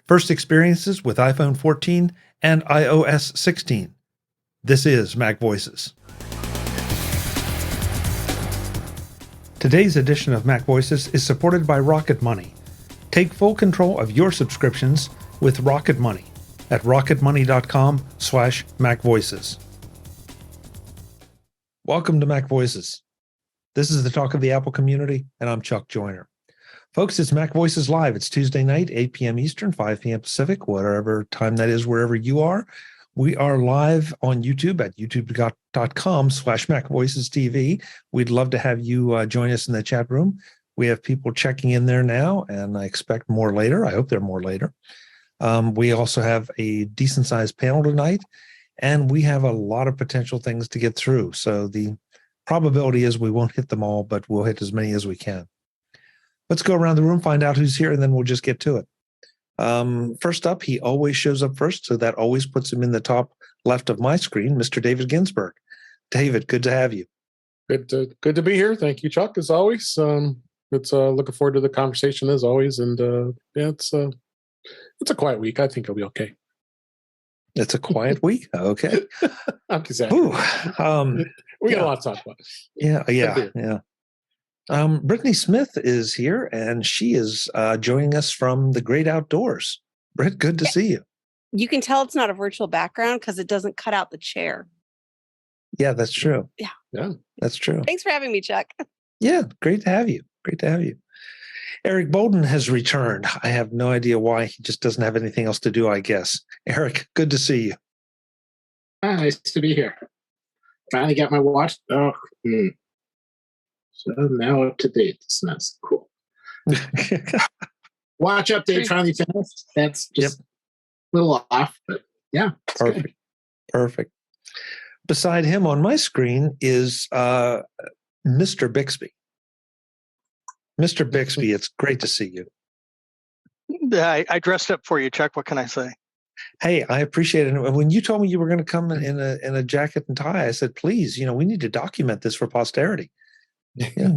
First experiences with iPhone 14 and iOS 16. This is MacVoices. Today's edition of MacVoices is supported by RocketMoney. Take full control of your subscriptions with RocketMoney at rocketmoney.com/MacVoices. Welcome to MacVoices. This is the talk of the Apple community, and I'm Chuck Joyner. Folks, it's MacVoices Live. It's Tuesday night, 8 p.m. Eastern, 5 p.m. Pacific, whatever time that is, wherever you are. We are live on YouTube at youtube.com/MacVoicesTV. We'd love to have you join us in the chat room. We have people checking in there now, and I expect more later. I hope there are more later. We also have a decent-sized panel tonight, and we have a lot of potential things to get through. So the probability is we won't hit them all, but we'll hit as many as we can. Let's go around the room, find out who's here, and then we'll just get to it. First up, he always shows up first, so that always puts him in the top left of my screen, Mr. David Ginsburg. David, good to have you. Good to be here. Thank you, Chuck, as always. It's looking forward to the conversation as always, and yeah, it's a quiet week. I think it'll be okay. It's a quiet week? Okay. I'm exaggerating. We got a lot to talk about. Yeah. Brittany Smith is here, and she is joining us from the great outdoors. Britt, good to see you. You can tell it's not a virtual background because it doesn't cut out the chair. Yeah, that's true. Yeah, that's true. Thanks for having me, Chuck. Yeah, great to have you. Great to have you. Eric Bolden has returned. I have no idea why. He just doesn't have anything else to do, I guess. Eric, good to see you. Nice to be here. Finally got my watch. So now up to date. So that's cool. Watch update finally finished. That's just a little off, but yeah. Perfect. Perfect. Beside him on my screen is Mr. Bixby. Mr. Bixby, it's great to see you. I dressed up for you, Chuck. What can I say? Hey, I appreciate it. And when you told me you were going to come in a jacket and tie, I said, please, we need to document this for posterity. Yeah,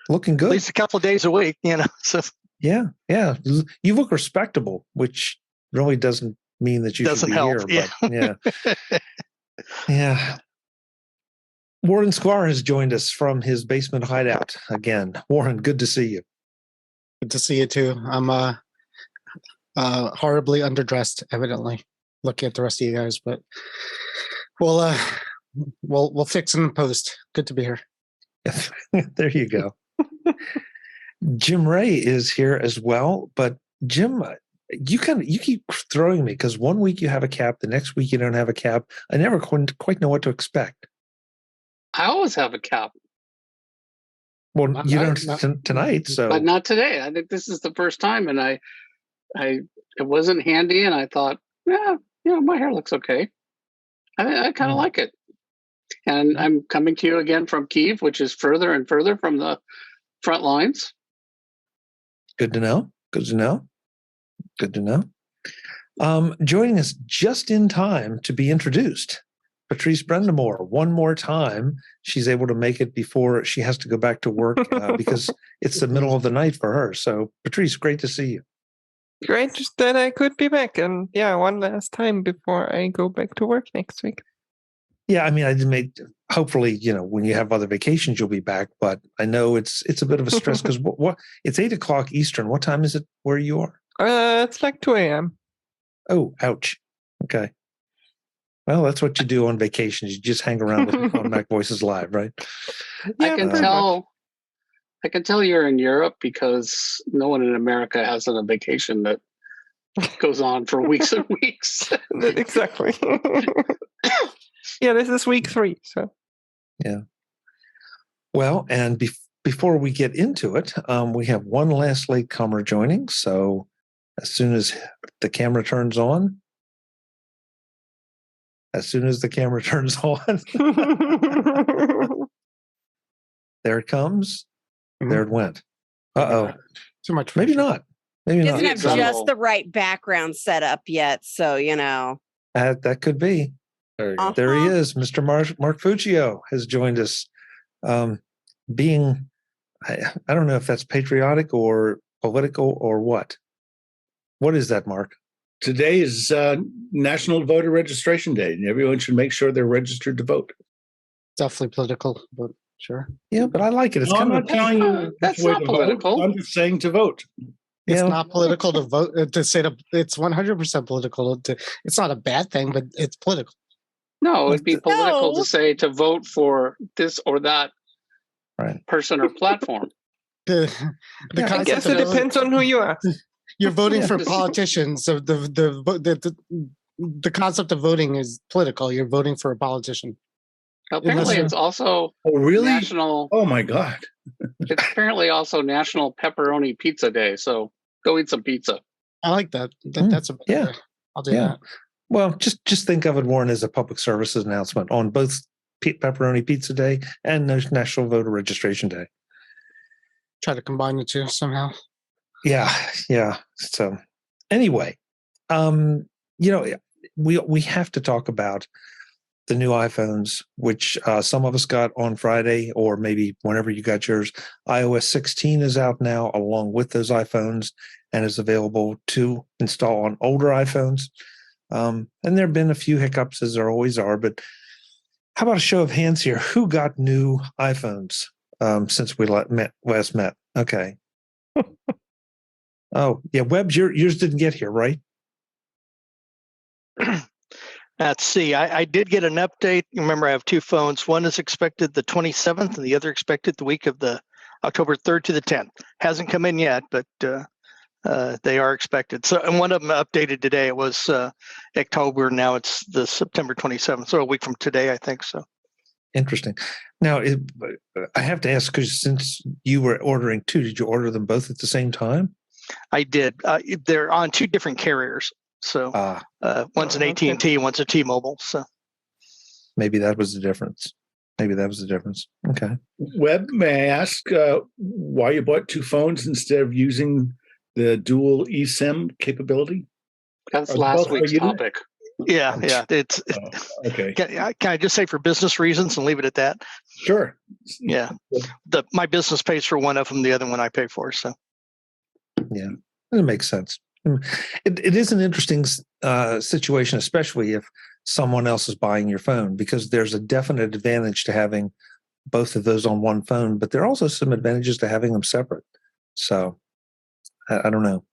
looking good. At least a couple of days a week, So yeah. You look respectable, which really doesn't mean that you should be help. Here. But yeah. Warren Sklar has joined us from his basement hideout again. Warren, good to see you. Good to see you too. I'm horribly underdressed, evidently, looking at the rest of you guys, but we'll fix it in post. Good to be here. There you go. Jim Ray is here as well, but Jim, you keep throwing me because one week you have a cap, the next week you don't have a cap. I never quite know what to expect. I always have a cap. Well, you don't tonight, so but not today. I think this is the first time, and it wasn't handy, and I thought, my hair looks okay. I kind of like it. And I'm coming to you again from Kyiv, which is further and further from the front lines. Good to know. Joining us just in time to be introduced, Patrice Brend'Amour. One more time, she's able to make it before she has to go back to work because it's the middle of the night for her. So, Patrice, great to see you. Great that I could be back. And one last time before I go back to work next week. Yeah, I mean, I did make. Hopefully, when you have other vacations, you'll be back. But I know it's a bit of a stress because what it's 8:00 Eastern. What time is it where you are? It's like 2 a.m. Oh, ouch. Okay. Well, that's what you do on vacations. You just hang around on MacVoices Live, right? Yeah, I can tell you're in Europe because no one in America has a vacation that goes on for weeks and weeks. Exactly. Yeah, this is week 3. So, yeah. Well, and before we get into it, we have one last latecomer joining. So, as soon as the camera turns on, there it comes. There it went. Too much. Maybe not. Maybe doesn't have just the right background set up yet, so that could be. There he is. Mr. Mark Fuccio has joined us. Being, I don't know if that's patriotic or political or what. What is that, Mark? Today is National Voter Registration Day, and everyone should make sure they're registered to vote. Definitely political, but sure. Yeah, but I like it. It's No, I'm kind not of telling you That's which way not to vote. political. I'm just saying to vote. It's Yeah. not political to vote to say that it's 100% political. It's not a bad thing, but it's political. No, it'd be political No. to say to vote for this or that right. person or platform. The Yeah, I I concept guess of it depends on who you ask. you're voting Yeah. for politicians. So the concept of voting is political. You're voting for a politician. Apparently, Unless- it's also Oh, really? national. Oh, my God. It's apparently also National Pepperoni Pizza Day. So go eat some pizza. I like that. That's a yeah. I'll do Yeah. that. Well, just think of it, Warren, as a public services announcement on both Pepperoni Pizza Day and National Voter Registration Day. Try to combine the two somehow. Yeah. So anyway, we have to talk about the new iPhones, which some of us got on Friday, or maybe whenever you got yours. iOS 16 is out now, along with those iPhones, and is available to install on older iPhones. And there have been a few hiccups, as there always are, but how about a show of hands here? Who got new iPhones since we last met? Okay. Oh, yeah, Webbs, yours didn't get here, right? Let's see. I did get an update. Remember, I have two phones. One is expected the 27th, and the other expected the week of the October 3rd to the 10th. Hasn't come in yet, but they are expected. So, and one of them updated today. It was October. Now it's the September 27th. So a week from today, I think so. Interesting. Now, I have to ask, because since you were ordering two, did you order them both at the same time? I did. They're on two different carriers. So one's an AT&T, one's a T-Mobile. So maybe that was the difference. Okay. Webb, may I ask why you bought two phones instead of using the dual eSIM capability? That's Are last both for week's you? topic. yeah. It's Okay. Can I just say for business reasons and leave it at that? Sure. Yeah. My business pays for one of them. The other one I pay for. So Yeah, it makes sense. It is an interesting situation, especially if someone else is buying your phone, because there's a definite advantage to having both of those on one phone, but there are also some advantages to having them separate. So I don't know.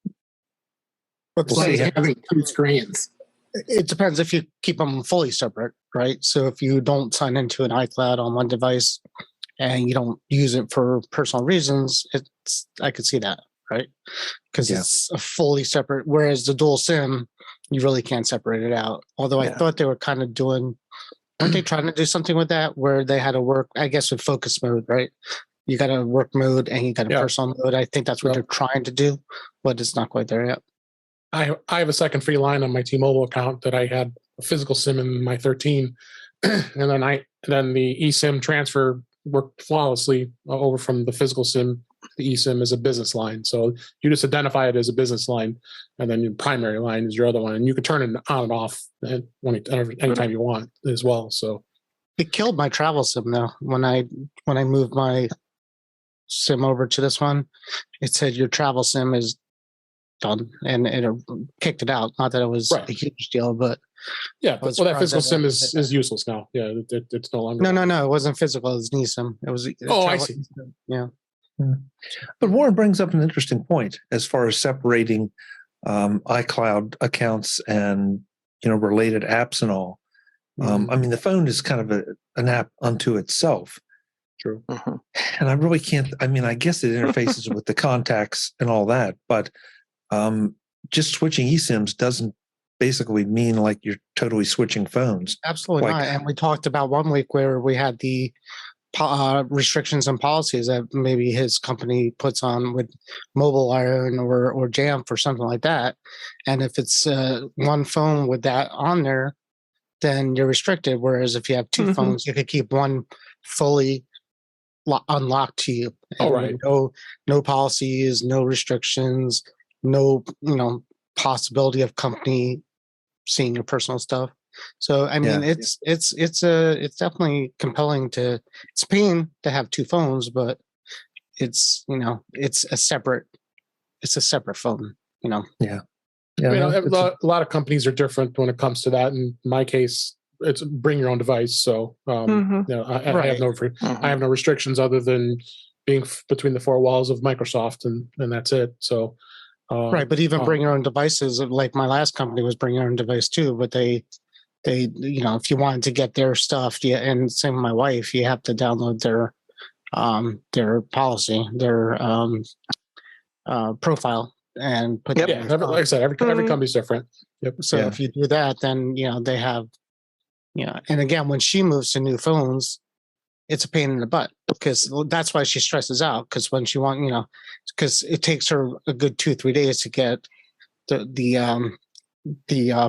What's We'll see. like having two screens? It depends if you keep them fully separate, right? So if you don't sign into an iCloud on one device and you don't use it for personal reasons, I could see that, right? Because it's a fully separate. Whereas the dual SIM, you really can't separate it out. Although I thought they were kind of weren't they trying to do something with that, where they had to work, I guess, with focus mode, right? You got a work mode and you got a personal mode. I think that's what they're trying to do, but it's not quite there yet. I have a second free line on my T-Mobile account that I had a physical SIM in my 13, and then the eSIM transfer worked flawlessly over from the physical SIM. The eSIM is a business line, so you just identify it as a business line, and then your primary line is your other one, and you can turn it on and off anytime you want as well. So it killed my travel SIM though. When I moved my SIM over to this one, it said your travel SIM is done, and it kicked it out. Not that it was a huge deal, but that physical SIM is useless now. Yeah, it's no longer. No, it wasn't physical. It was an eSIM. It was. I see. Yeah. But Warren brings up an interesting point as far as separating iCloud accounts and related apps and all. I mean, the phone is kind of an app unto itself. True. And I really can't. I mean, I guess it interfaces with the contacts and all that, but just switching eSIMs doesn't basically mean like you're totally switching phones. Absolutely not. And we talked about one week where we had the restrictions and policies that maybe his company puts on with Mobile Iron or Jamf or something like that. And if it's one phone with that on there, then you're restricted. Whereas if you have two phones, you could keep one fully unlocked to you. All right. No policies, no restrictions, no possibility of company seeing your personal stuff. So I mean, it's definitely compelling it's a pain to have two phones, but it's a separate phone. Yeah. Yeah, You know, no, it's a lot of companies are different when it comes to that. In my case, it's bring your own device. So, you know, I have Right. I have no restrictions other than being between the four walls of Microsoft, and that's it. So, Right, but even bring your own devices. Like my last company was bring your own device too, but they you know, if you wanted to get their stuff, yeah, and same with my wife, you have to download their policy, their profile, and put that. yeah, like I said, every company's different. Yep. So Yeah. if you do that, then you know they have, you know, and again, when she moves to new phones, it's a pain in the butt because that's why she stresses out. Because when she you know, because it takes her a good 2-3 days to get the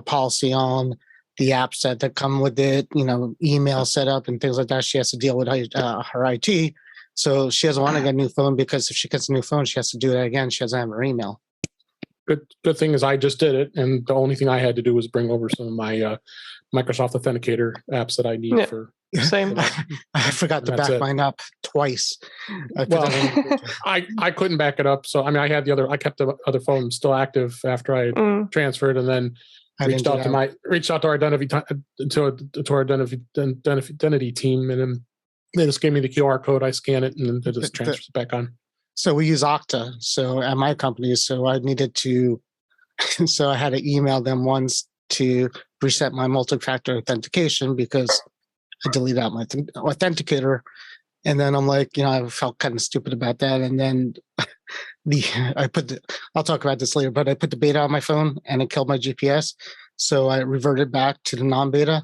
policy on, the apps that come with it, you know, email set up and things like that. She has to deal with her IT. So she doesn't want to get a new phone because if she gets a new phone, she has to do that again. She doesn't have her email. Good thing is I just did it, and the only thing I had to do was bring over some of my Microsoft Authenticator apps that I need Yeah. for. Same. I forgot to That's back it. mine up twice. Well, I couldn't back it up, so I mean, I kept the other phone still active after I transferred, and then reached out to our identity team, and then they just gave me the QR code. I scan it, and then it just transfers it back on. So we use Okta. So at my company, so I needed to, so I had to email them once to reset my multi-factor authentication because I deleted out my authenticator. And then I'm like, you know, I felt kind of stupid about that. And then I'll talk about this later, but I put the beta on my phone and it killed my GPS. So I reverted back to the non-beta.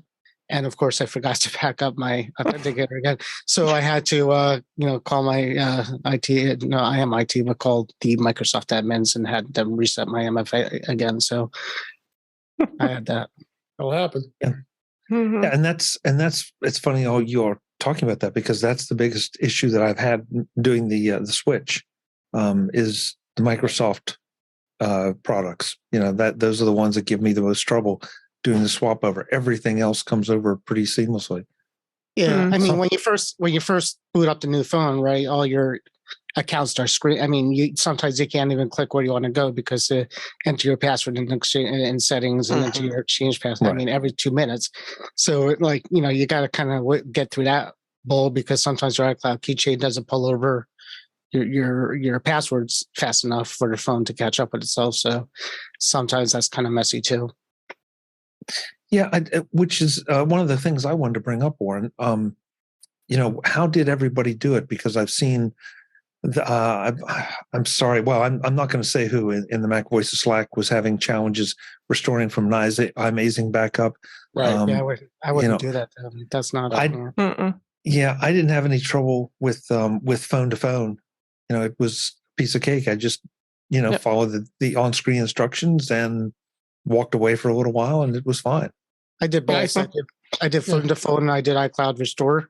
And of course, I forgot to back up my authenticator again. So I had to, you know, call my IT. No, I am IT, but called the Microsoft admins and had them reset my MFA again. So I had that. That'll happen. Yeah. Mhm. Yeah, and that's it's funny how you're talking about that because that's the biggest issue that I've had doing the switch is the Microsoft products. You know, that those are the ones that give me the most trouble doing the swap over. Everything else comes over pretty seamlessly. Yeah, I mean, when you first boot up the new phone, right? All your accounts start screen. I mean, sometimes you can't even click where you want to go because enter your password in settings and enter your exchange password. Right. I mean, every 2 minutes. So, like, you know, you got to kind of get through that bowl because sometimes your iCloud keychain doesn't pull over your passwords fast enough for the phone to catch up with itself. So sometimes that's kind of messy too. Yeah, which is one of the things I wanted to bring up, Warren. You know, how did everybody do it? Because I've seen, I'm sorry, well, I'm not going to say who in the MacVoices Slack was having challenges restoring from iMazing backup. Right. Yeah, I wouldn't do that. That's not. Yeah, I didn't have any trouble with phone to phone. You know, it was a piece of cake. I just, you know, followed the on-screen instructions and walked away for a little while, and it was fine. I did both. I did phone to phone, and I did iCloud restore,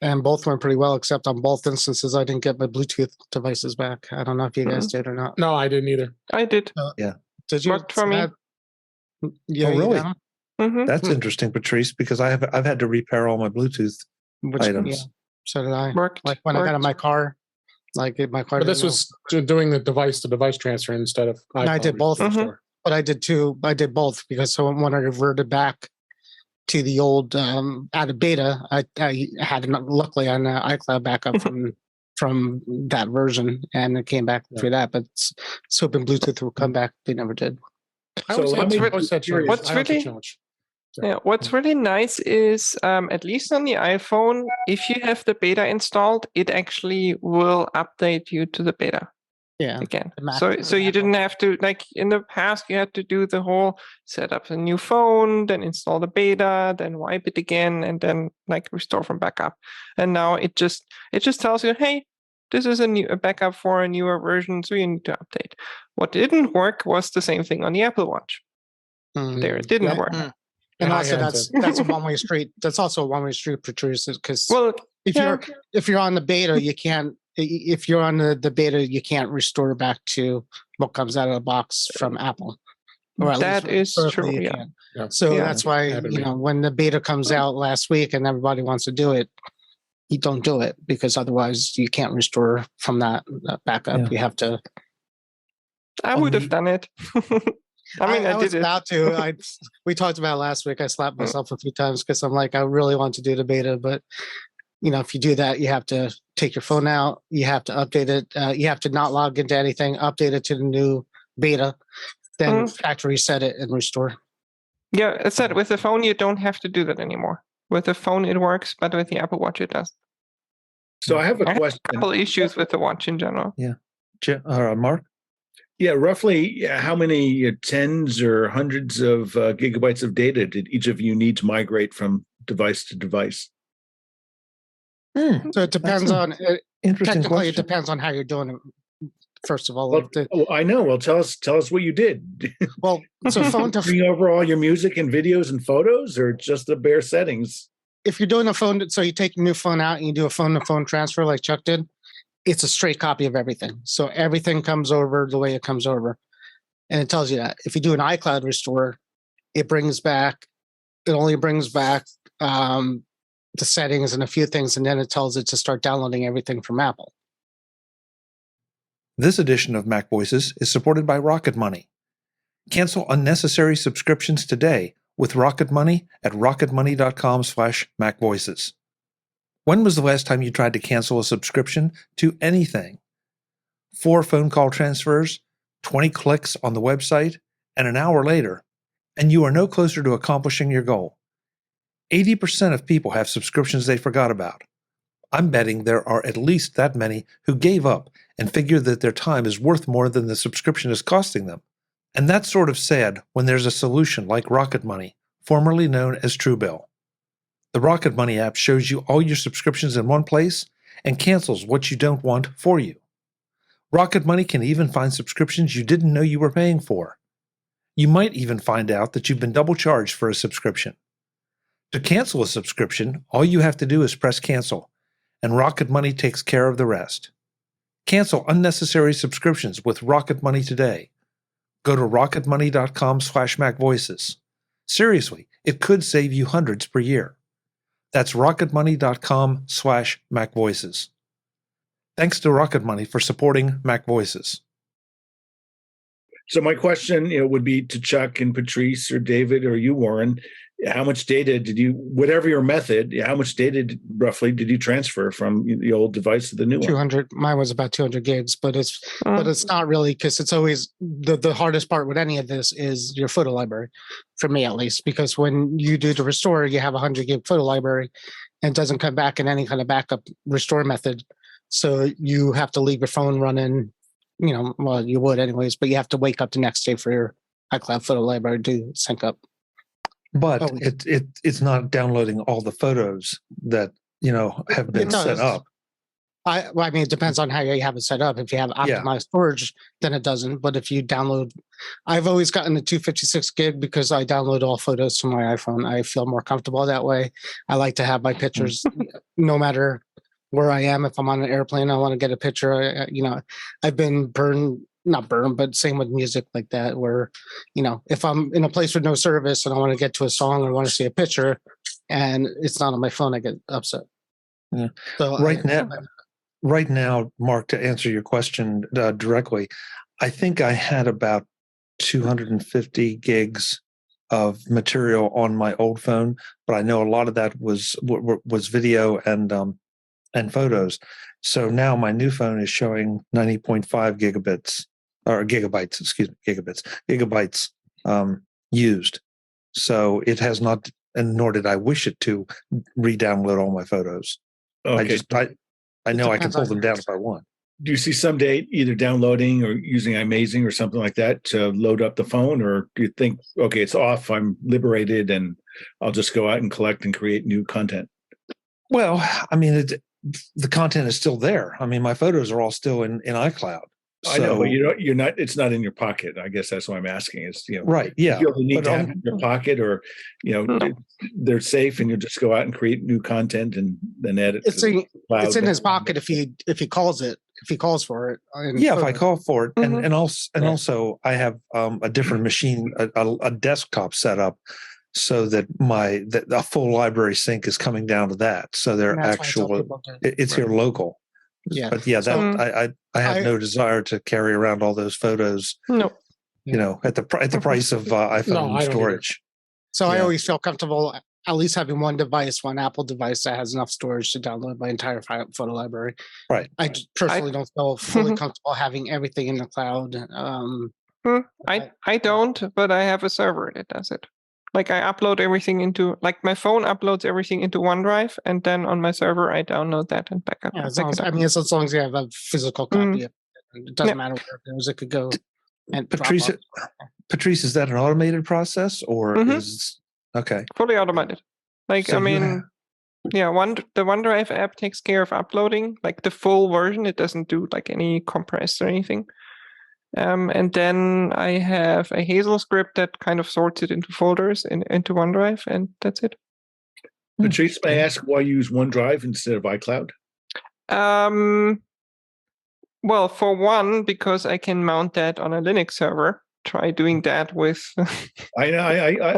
and both went pretty well. Except on both instances, I didn't get my Bluetooth devices back. I don't know if you guys did or not. No, I didn't either. I did. Yeah. Did you? Worked for me. Yeah, Oh, really? Hmm. That's interesting, Patrice, because I've had to repair all my Bluetooth items. Yeah, so did I. Worked. Like when I got in my car, like my car. But this was doing the device-to-device transfer instead of. No, I did both. But I did too. I did both because so when I reverted back to the old out of beta, I had luckily on iCloud backup from that version, and it came back through that. But it's hoping Bluetooth will come back. They never did. What's really nice is at least on the iPhone, if you have the beta installed, it actually will update you to the beta. Yeah. Again. So you didn't have to, like in the past, you had to do the whole set up a new phone, then install the beta, then wipe it again, and then like restore from backup. And now it just tells you, hey, this is a backup for a newer version, so you need to update. What didn't work was the same thing on the Apple Watch. There, it didn't work. And also, that's a one-way street. That's also a one-way street, Patrice, because if you're on the beta, you can't. If you're on the beta, you can't restore back to what comes out of the box from Apple. Or at that least is true. Yeah. So that's why when the beta comes out last week and everybody wants to do it, you don't do it because otherwise you can't restore from that backup. You have to. I would have done it. I mean, I was did it. about to. We talked about it last week. I slapped myself a few times because I'm like, I really want to do the beta, but if you do that, you have to take your phone out. You have to update it. You have to not log into anything. Update it to the new beta, then factory reset it and restore. Yeah, I said with the phone you don't have to do that anymore. With the phone it works, but with the Apple Watch it does. So I have a question. A couple issues with the watch in general. Yeah. Mark? Yeah, roughly how many tens or hundreds of gigabytes of data did each of you need to migrate from device to device? So it depends on. Interesting Technically, question. it depends on how you're doing it. First of all, Well, I know. Well, tell us what you did. well, so phone to Bring over all your music and videos and photos, or just the bare settings? if you're doing a phone, so you take your new phone out and you do a phone-to-phone transfer like Chuck did, it's a straight copy of everything. So everything comes over the way it comes over. And it tells you that. If you do an iCloud restore, it only brings back the settings and a few things, and then it tells it to start downloading everything from Apple. This edition of MacVoices is supported by RocketMoney. Cancel unnecessary subscriptions today with RocketMoney at rocketmoney.com/MacVoices. When was the last time you tried to cancel a subscription to anything? 4 phone call transfers, 20 clicks on the website, and an hour later, and you are no closer to accomplishing your goal. 80% of people have subscriptions they forgot about. I'm betting there are at least that many who gave up and figure that their time is worth more than the subscription is costing them. And that's sort of sad when there's a solution like RocketMoney, formerly known as Truebill. The RocketMoney app shows you all your subscriptions in one place and cancels what you don't want for you. RocketMoney can even find subscriptions you didn't know you were paying for. You might even find out that you've been double charged for a subscription. To cancel a subscription, all you have to do is press cancel, and RocketMoney takes care of the rest. Cancel unnecessary subscriptions with RocketMoney today. Go to rocketmoney.com/MacVoices. Seriously, it could save you hundreds per year. That's rocketmoney.com/MacVoices. Thanks to RocketMoney for supporting MacVoices. So my question, would be to Chuck and Patrice or David or you, Warren. How much data did you, whatever your method, how much data roughly did you transfer from the old device to the new one? 200. Mine was about 200 gigs, but it's not really, because it's always the hardest part with any of this is your photo library, for me at least, because when you do the restore, you have a 100 gig photo library and it doesn't come back in any kind of backup restore method. So you have to leave your phone running, well, you would anyways, but you have to wake up the next day for your iCloud photo library to sync up. But it's not downloading all the photos that have been set up. I mean, it depends on how you have it set up. If you have optimized storage, then it doesn't. But if you download, I've always gotten the 256 gig because I download all photos to my iPhone. I feel more comfortable that way. I like to have my pictures, no matter where I am. If I'm on an airplane, I want to get a picture. I've been not burned, but same with music like that, where, if I'm in a place with no service and I want to get to a song or want to see a picture and it's not on my phone, I get upset. Yeah. So right now, Mark, to answer your question directly, I think I had about 250 gigs of material on my old phone, but I know a lot of that was video and photos. So now my new phone is showing 90.5 gigabytes used. So it has not, and nor did I wish it to re-download all my photos. Okay. I know I can pull them down if I want. Do you see someday either downloading or using iMazing or something like that to load up the phone, or do you think, okay, it's off, I'm liberated, and I'll just go out and collect and create new content? Well, I mean, the content is still there. I mean, my photos are all still in iCloud. So, I know, but you're not. It's not in your pocket. I guess that's what I'm asking. Is right? Yeah. You need to have it in your pocket, or they're safe, and you'll just go out and create new content and then edit. It's in his pocket if he calls it. If he calls for it. If I call for it, and also I have a different machine, a desktop set up, so that a full library sync is coming down to that. So they're actual. It's here local. Yeah, but I have no desire to carry around all those photos. No. at the price of iPhone No, I don't either. storage. So I Yeah. always feel comfortable at least having one Apple device that has enough storage to download my entire photo library. Right. I personally don't feel fully comfortable having everything in the cloud. I don't, but I have a server that does it. Like I upload everything into, like my phone uploads everything into OneDrive, and then on my server I download that and back up. Yeah, as long as you have a physical copy of it, it doesn't matter where it goes. It could go. And Patrice, is that an automated process or is okay? Fully automated. Like So the OneDrive app takes care of uploading, like the full version. It doesn't do like any compressed or anything. And then I have a Hazel script that kind of sorts it into folders into OneDrive, and that's it. Patrice, may I ask why you use OneDrive instead of iCloud? Well, for one, because I can mount that on a Linux server. Try doing that with. I know.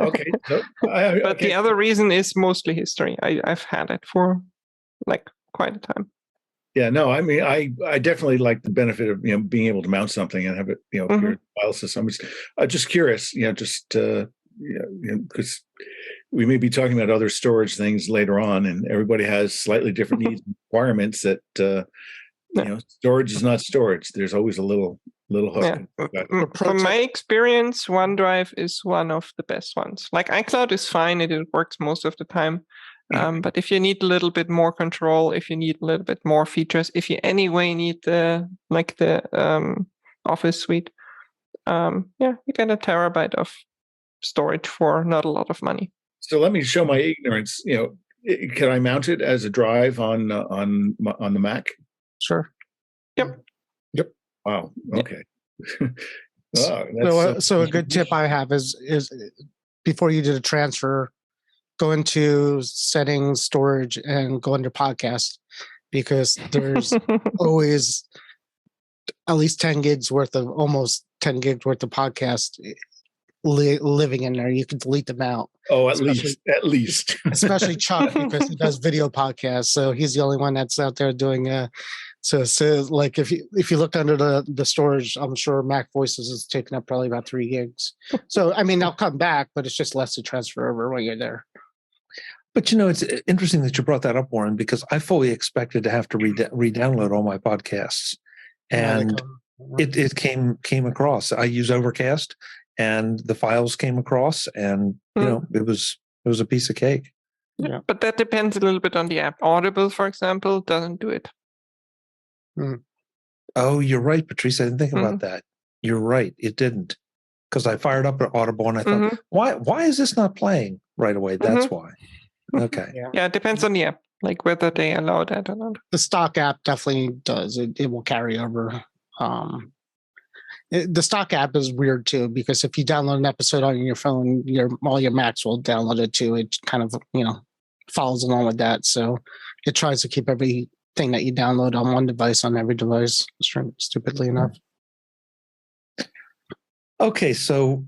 Okay. So, but the other reason is mostly history. I've had it for like quite a time. Yeah, no, I mean, I definitely like the benefit of being able to mount something and have it appear in the file system. I'm just curious, because we may be talking about other storage things later on, and everybody has slightly different needs and requirements. That storage is not storage. There's always a little hook. Yeah. From my experience, OneDrive is one of the best ones. Like iCloud is fine; it works most of the time. But if you need a little bit more control, if you need a little bit more features, if you anyway need the Office suite, you get a terabyte of storage for not a lot of money. So let me show my ignorance. Can I mount it as a drive on the Mac? Sure. Yep. Wow. Okay. So a good tip I have is before you do the transfer, go into settings, storage, and go under podcast, because there's always at least 10 gigs worth of podcast living in there. You can delete them out. Oh, at least. Especially Chuck, because he does video podcasts. So he's the only one that's out there doing so like if you look under the storage, I'm sure MacVoices is taking up probably about 3 gigs. So I mean, they'll come back, but it's just less to transfer over when you're there. But it's interesting that you brought that up, Warren, because I fully expected to have to re-download all my podcasts, and it came across. I use Overcast, and the files came across, and it was a piece of cake. Yeah, but that depends a little bit on the app. Audible, for example, doesn't do it. Oh, you're right, Patrice. I didn't think about that. You're right. It didn't, because I fired up an Audible and I thought, why is this not playing right away? That's why. Okay. Yeah, it depends on the app, like whether they allow that or not. The stock app definitely does. It will carry over. The stock app is weird too, because if you download an episode on your phone, all your Macs will download it too. It kind of follows along with that. So it tries to keep everything that you download on one device on every device. Stupidly enough. Okay, so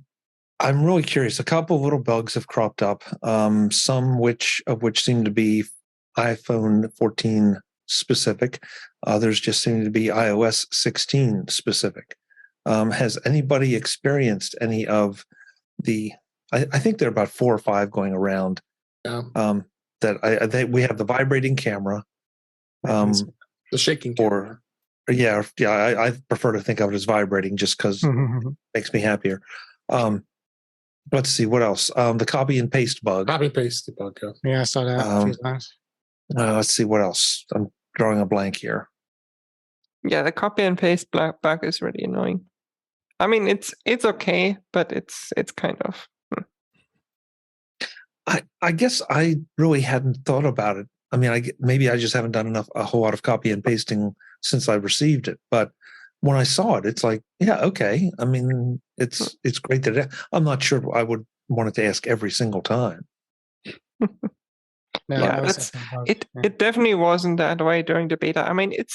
I'm really curious. A couple of little bugs have cropped up. Some of which seem to be iPhone 14 specific. Others just seem to be iOS 16 specific. Has anybody experienced any of the? I think there are about 4 or 5 going around. That I think we have the vibrating camera. The shaking camera. I prefer to think of it as vibrating just because it makes me happier. Let's see what else. The copy and paste bug. Copy and paste the bug. Yeah, I saw that a few times. Let's see what else. I'm drawing a blank here. Yeah, the copy and paste bug is really annoying. I mean, it's okay, but it's kind of. I guess I really hadn't thought about it. I mean, maybe I just haven't done a whole lot of copy and pasting since I received it. But when I saw it, it's like, yeah, okay. I mean, it's great that I'm not sure I would want it to ask every single time. It definitely wasn't that way during the beta. I mean, it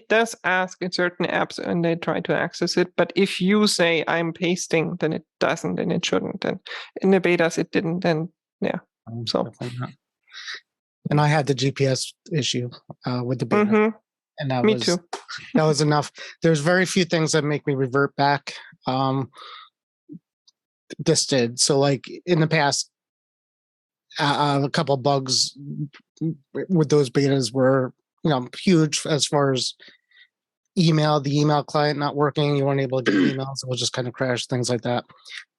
does ask in certain apps and they try to access it. But if you say I'm pasting, then it doesn't and it shouldn't. And in the betas, it didn't. And yeah, so. And I had the GPS issue with the beta. And that was enough. There's very few things that make me revert back. this did. So like in the past, a couple of bugs with those betas were, huge as far as the email client not working. You weren't able to get emails. It would just kind of crash, things like that.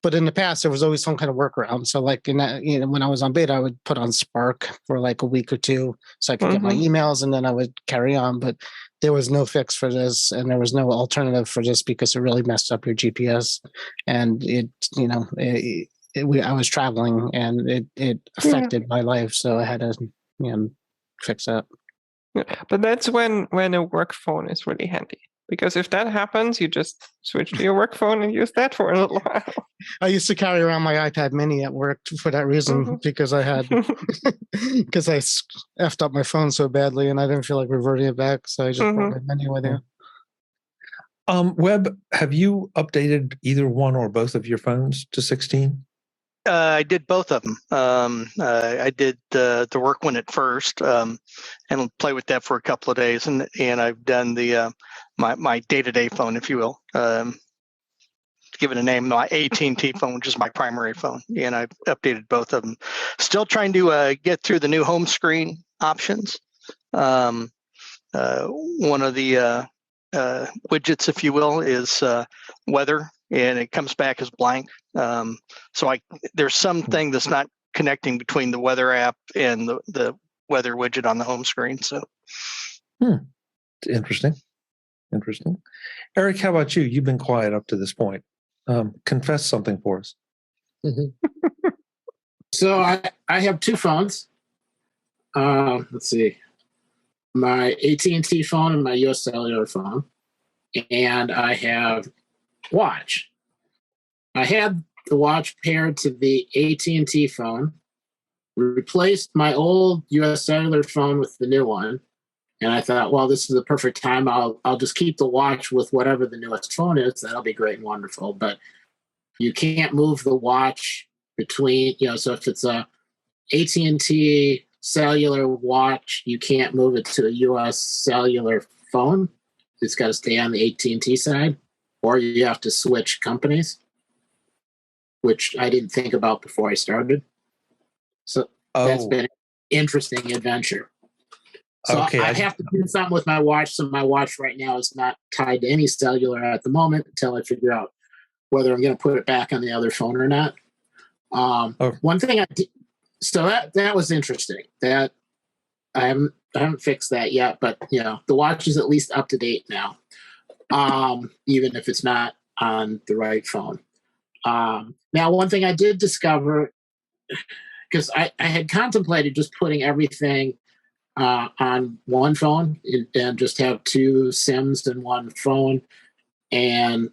But in the past, there was always some kind of workaround. So like when I was on beta, I would put on Spark for like a week or two so I could get my emails, and then I would carry on. But there was no fix for this, and there was no alternative for this because it really messed up your GPS. And I was traveling, and it affected my life. So I had to fix that. Yeah, but that's when a work phone is really handy, because if that happens, you just switch to your work phone and use that for a little while. I used to carry around my iPad mini at work for that reason, because I effed up my phone so badly and I didn't feel like reverting it back, so I just brought my mini with you. Webb, have you updated either one or both of your phones to 16? I did both of them. I did the work one at first, and play with that for a couple of days, and I've done the my day-to-day phone, if you will, to give it a name, my AT&T phone, which is my primary phone, and I've updated both of them. Still trying to get through the new home screen options. One of the widgets, if you will, is weather, and it comes back as blank. So there's something that's not connecting between the weather app and the weather widget on the home screen. So, Interesting. Eric, how about you? You've been quiet up to this point. Confess something for us. So I have two phones. Let's see. My AT&T phone and my US Cellular phone. And I have watch. I had the watch paired to the AT&T phone, replaced my old US Cellular phone with the new one, and I thought, well, this is the perfect time. I'll just keep the watch with whatever the newest phone is. That'll be great and wonderful. But you can't move the watch between, so if it's a AT&T Cellular watch, you can't move it to a US Cellular phone. It's got to stay on the AT&T side, or you have to switch companies, which I didn't think about before I started. So that's been an interesting adventure. So okay, I have to do something with my watch. So my watch right now is not tied to any cellular at the moment until I figure out whether I'm going to put it back on the other phone or not. One thing I did, so that was interesting. That I haven't fixed that yet, but the watch is at least up to date now, even if it's not on the right phone. Now, one thing I did discover, because I had contemplated just putting everything on one phone and just have two SIMs in one phone, and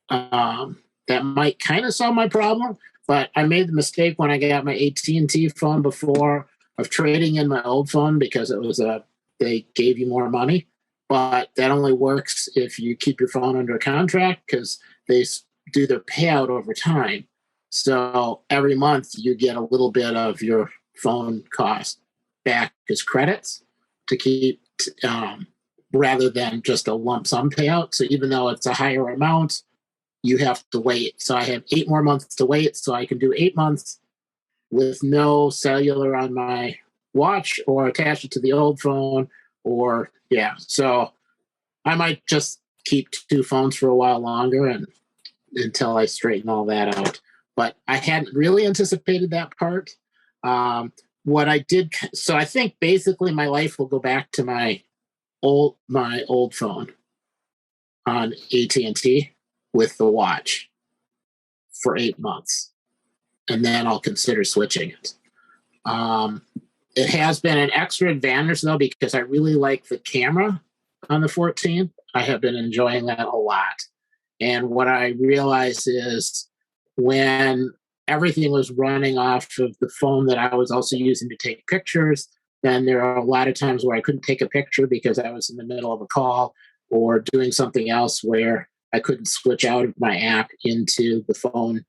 that might kind of solve my problem. But I made the mistake when I got my AT&T phone before of trading in my old phone, because it was they gave you more money, but that only works if you keep your phone under a contract, because they do their payout over time. So every month you get a little bit of your phone cost back as credits to keep, rather than just a lump sum payout. So even though it's a higher amount, you have to wait. So I have 8 more months to wait, so I can do 8 months with no cellular on my watch or attach it to the old phone, or so I might just keep 2 phones for a while longer and until I straighten all that out. But I hadn't really anticipated that part. What I did, so I think basically my life will go back to my old phone on AT&T with the watch for 8 months, and then I'll consider switching it. It has been an extra advantage though, because I really like the camera on the 14. I have been enjoying that a lot. And what I realized is when everything was running off of the phone that I was also using to take pictures, then there are a lot of times where I couldn't take a picture because I was in the middle of a call or doing something else where I couldn't switch out of my app into the phone,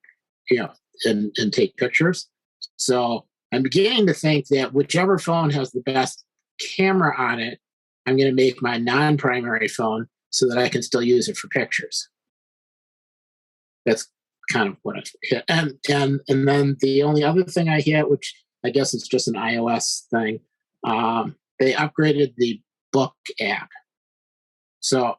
and take pictures. So I'm beginning to think that whichever phone has the best camera on it, I'm going to make my non-primary phone so that I can still use it for pictures. That's kind of what I hit. And then the only other thing I hit, which I guess is just an iOS thing, they upgraded the book app. So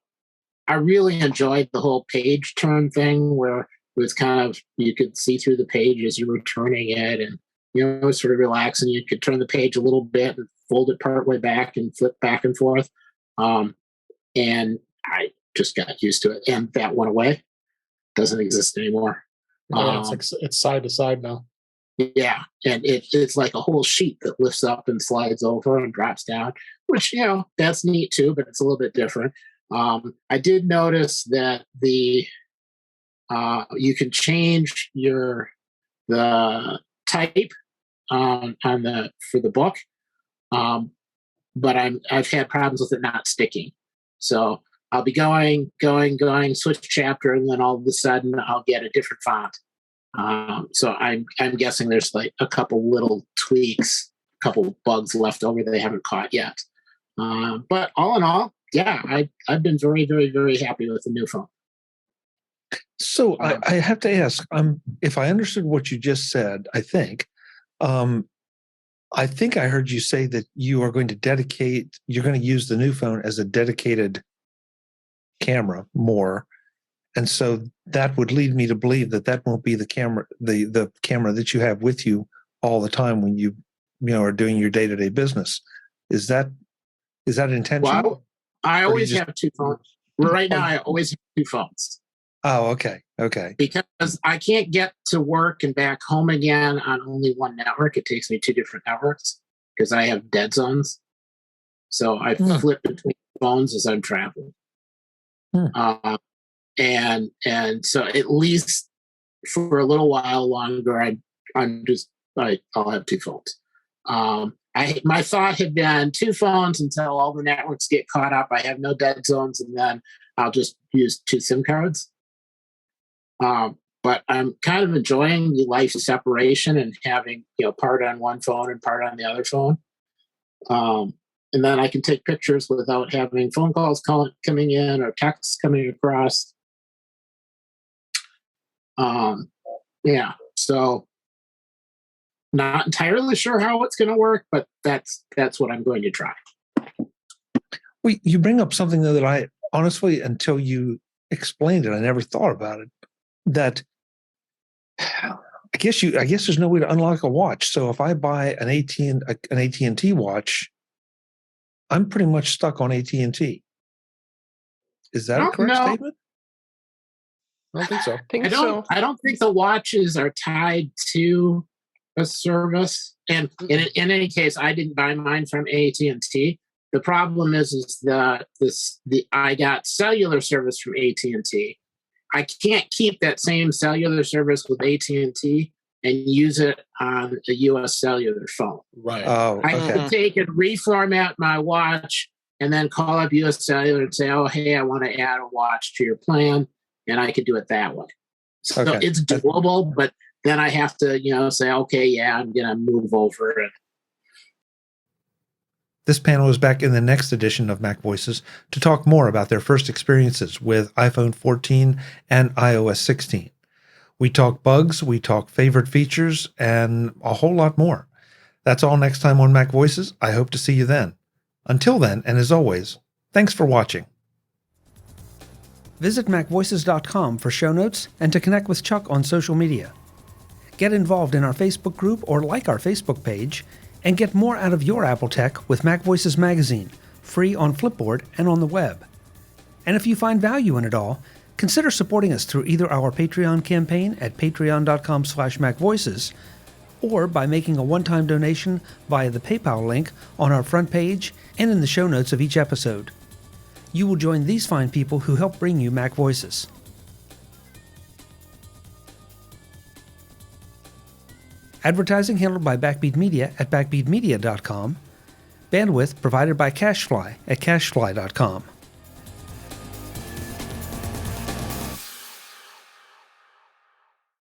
I really enjoyed the whole page turn thing where it was kind of, you could see through the page as you were turning it, and it was sort of relaxing. You could turn the page a little bit and fold it partway back and flip back and forth. And I just got used to it, and that went away. Doesn't exist anymore. It's side to side now. Yeah, and it's like a whole sheet that lifts up and slides over and drops down, which, that's neat too, but it's a little bit different. I did notice that you can change the type for the book, but I've had problems with it not sticking. So I'll be going, switch chapter, and then all of a sudden I'll get a different font. So I'm guessing there's like a couple little tweaks, a couple bugs left over they haven't caught yet. But all in all, yeah, I've been very, very, very happy with the new phone. So I have to ask, if I understood what you just said, I think I heard you say that you're going to use the new phone as a dedicated camera more. And so that would lead me to believe that won't be the camera, the camera that you have with you all the time when you are doing your day-to-day business. Is that intentional? Well, I always have two phones. Right now, I always have two phones. Oh, okay. Okay. Because I can't get to work and back home again on only one network. It takes me two different networks because I have dead zones. So I flip between phones as I'm traveling. And so at least for a little while longer, I'll have two phones. My thought had been two phones until all the networks get caught up. I have no dead zones, and then I'll just use two SIM cards. But I'm kind of enjoying the life separation and having part on one phone and part on the other phone. And then I can take pictures without having phone calls coming in or texts coming across. So not entirely sure how it's going to work, but that's what I'm going to try. Well, you bring up something though that I honestly, until you explained it, I never thought about it. That I guess there's no way to unlock a watch. So if I buy an AT&T watch, I'm pretty much stuck on AT&T. Is that a correct statement? I don't think so. I don't think the watches are tied to a service. And in any case, I didn't buy mine from AT&T. The problem is that I got cellular service from AT&T. I can't keep that same cellular service with AT&T and use it on a U.S. cellular phone. Right. Oh, okay. I could take and reformat my watch and then call up U.S. Cellular and say, "Oh, hey, I want to add a watch to your plan," and I could do it that way. So it's doable, but then I have to, say, "Okay, yeah, I'm going to move over it." This panel is back in the next edition of MacVoices to talk more about their first experiences with iPhone 14 and iOS 16. We talk bugs, we talk favorite features, and a whole lot more. That's all next time on MacVoices. I hope to see you then. Until then, and as always, thanks for watching. Visit MacVoices.com for show notes and to connect with Chuck on social media. Get involved in our Facebook group or like our Facebook page, and get more out of your Apple tech with MacVoices Magazine, free on Flipboard and on the web. And if you find value in it all, consider supporting us through either our Patreon campaign at patreon.com/MacVoices or by making a one-time donation via the PayPal link on our front page and in the show notes of each episode. You will join these fine people who help bring you MacVoices. Advertising handled by Backbeat Media at backbeatmedia.com. Bandwidth provided by CacheFly at cachefly.com.